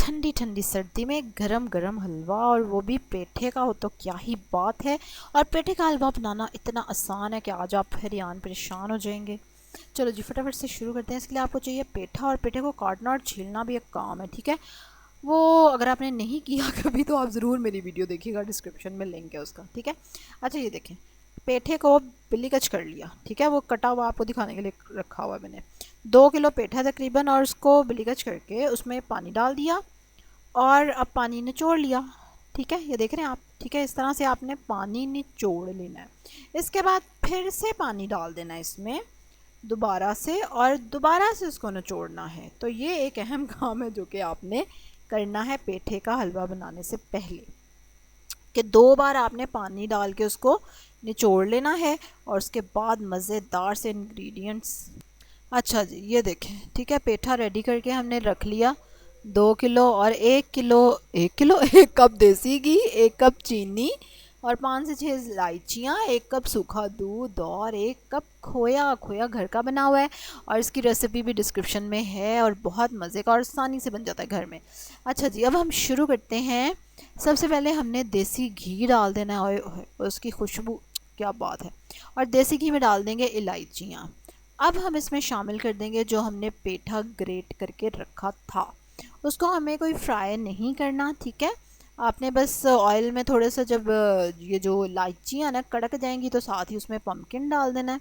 ठंडी ठंडी सर्दी में गरम गरम हलवा, और वो भी पेठे का हो तो क्या ही बात है। और पेठे का हलवा बनाना इतना आसान है कि आज आप हैरान परेशान हो जाएंगे। चलो जी फटाफट से शुरू करते हैं। इसके लिए आपको चाहिए पेठा, और पेठे को काटना और छीलना भी एक काम है, ठीक है। वो अगर आपने नहीं किया कभी तो आप ज़रूर मेरी वीडियो देखिएगा, डिस्क्रिप्शन में लिंक है उसका, ठीक है। अच्छा ये देखें, पेठे को बिल्ली कच कर लिया, ठीक है। वो कटा हुआ आपको दिखाने के लिए रखा हुआ है मैंने। 2 किलो पेठा तकरीबन, और उसको बिल्ली कच करके उसमें पानी डाल दिया, और अब पानी निचोड़ लिया, ठीक है। ये देख रहे हैं आप, ठीक है। इस तरह से आपने पानी निचोड़ लेना है। इसके बाद फिर से पानी डाल देना है इसमें दोबारा से, और दोबारा से उसको निचोड़ना है। तो ये एक अहम काम है जो कि आपने करना है पेठे का हलवा बनाने से पहले, कि 2 बार आपने पानी डाल के उसको निचोड़ लेना है, और उसके बाद मज़ेदार से इंग्रेडिएंट्स। अच्छा जी ये देखें, ठीक है। पेठा रेडी करके हमने रख लिया। 2 किलो और 1 किलो, 1 किलो 1 कप देसी घी, 1 कप चीनी, और 5 से 6 इलायचियाँ, 1 कप सूखा दूध, और 1 कप खोया। खोया घर का बना हुआ है, और इसकी रेसिपी भी डिस्क्रिप्शन में है, और बहुत मज़े का और आसानी से बन जाता है घर में। अच्छा जी अब हम शुरू करते हैं। सबसे पहले हमने देसी घी डाल देना है, और उसकी खुशबू क्या बात है। और देसी घी में डाल देंगे इलायचियाँ। अब हम इसमें शामिल कर देंगे जो हमने पेठा ग्रेट करके रखा था। उसको हमें कोई फ्राई नहीं करना, ठीक है। आपने बस ऑयल में थोड़े सा, जब ये जो इलायचियाँ ना कड़क जाएंगी तो साथ ही उसमें पम्पकिन डाल देना है,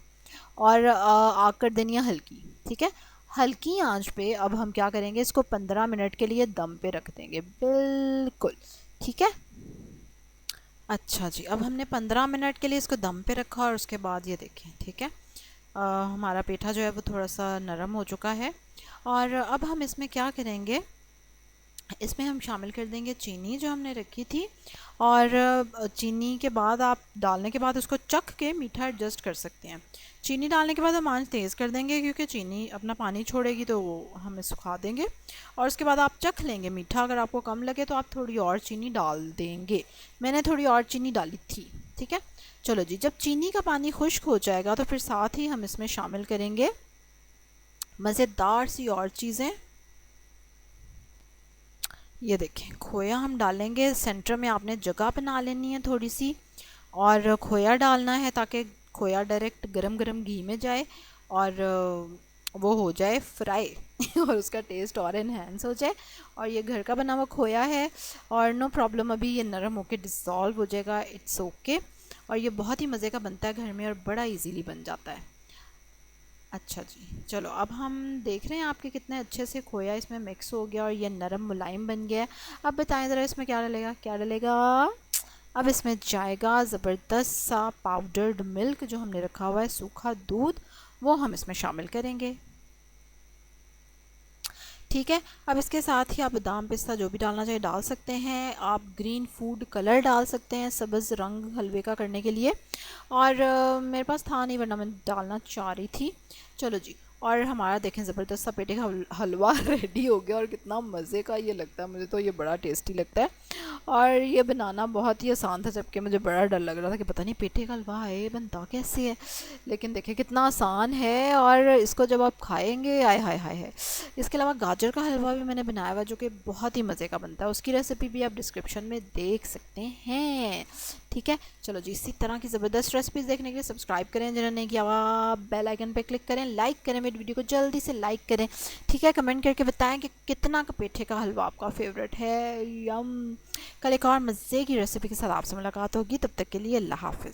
और आग कर देनी है हल्की, ठीक है। हल्की आंच पे अब हम क्या करेंगे, इसको 15 मिनट के लिए दम पे रख देंगे, बिल्कुल, ठीक है। अच्छा जी अब हमने 15 मिनट के लिए इसको दम पे रखा, और उसके बाद ये देखें, ठीक है। हमारा पेठा जो है वो थोड़ा सा नरम हो चुका है। और अब हम इसमें क्या करेंगे, इसमें हम शामिल कर देंगे चीनी जो हमने रखी थी। और चीनी के बाद आप डालने के बाद उसको चख के मीठा एडजस्ट कर सकते हैं। चीनी डालने के बाद हम आंच तेज़ कर देंगे, क्योंकि चीनी अपना पानी छोड़ेगी तो वो हमें सुखा देंगे। और उसके बाद आप चख लेंगे मीठा, अगर आपको कम लगे तो आप थोड़ी और चीनी डाल देंगे। मैंने थोड़ी और चीनी डाली थी, ठीक है। चलो जी जब चीनी का पानी खुश्क हो जाएगा तो फिर साथ ही हम इसमें शामिल करेंगे मज़ेदार सी और चीज़ें। ये देखें खोया हम डालेंगे, सेंटर में आपने जगह बना लेनी है थोड़ी सी, और खोया डालना है ताकि खोया डायरेक्ट गरम गरम घी में जाए, और वो हो जाए फ्राई और उसका टेस्ट और इन्हेंस हो जाए। और ये घर का बना हुआ खोया है, और नो प्रॉब्लम, अभी ये नरम होके डिज़ोल्व हो जाएगा, इट्स ओके। और ये बहुत ही मज़े का बनता है घर में, और बड़ा इजीली बन जाता है। अच्छा जी चलो अब हम देख रहे हैं आपके कितने अच्छे से खोया इसमें मिक्स हो गया, और ये नरम मुलायम बन गया है। अब बताएं ज़रा इसमें क्या डलेगा, क्या डलेगा। अब इसमें जाएगा ज़बरदस्त सा पाउडर्ड मिल्क जो हमने रखा हुआ है, सूखा दूध, वो हम इसमें शामिल करेंगे, ठीक है। अब इसके साथ ही आप बादाम पिस्ता जो भी डालना चाहिए डाल सकते हैं। आप ग्रीन फूड कलर डाल सकते हैं सब्ज़ रंग हलवे का करने के लिए, और मेरे पास था नहीं वरना मैं डालना चाह रही थी। चलो जी और हमारा देखें ज़बरदस्त सा पेठे का हलवा रेडी हो गया, और कितना मज़े का ये लगता है, मुझे तो ये बड़ा टेस्टी लगता है। और ये बनाना बहुत ही आसान था, जबकि मुझे बड़ा डर लग रहा था कि पता नहीं पेठे का हलवा है बनता कैसे है। लेकिन देखिए कितना आसान है, और इसको जब आप खाएंगे आय हाय हाय है। इसके अलावा गाजर का हलवा भी मैंने बनाया हुआ जो कि बहुत ही मज़े का बनता है, उसकी रेसिपी भी आप डिस्क्रिप्शन में देख सकते हैं, ठीक है। चलो जी इसी तरह की ज़बरदस्त रेसिपीज़ देखने के लिए सब्सक्राइब करें जिन्होंने नहीं किया हुआ, बेल आइकन पे क्लिक करें, लाइक करें मेरी वीडियो को, जल्दी से लाइक करें, ठीक है। कमेंट करके बताएं कि कितना का पेठे का हलवा आपका फेवरेट है। यम। कल एक और मज़े की रेसिपी के साथ आपसे मुलाकात होगी, तब तक के लिए अल्लाह हाफ़िज़।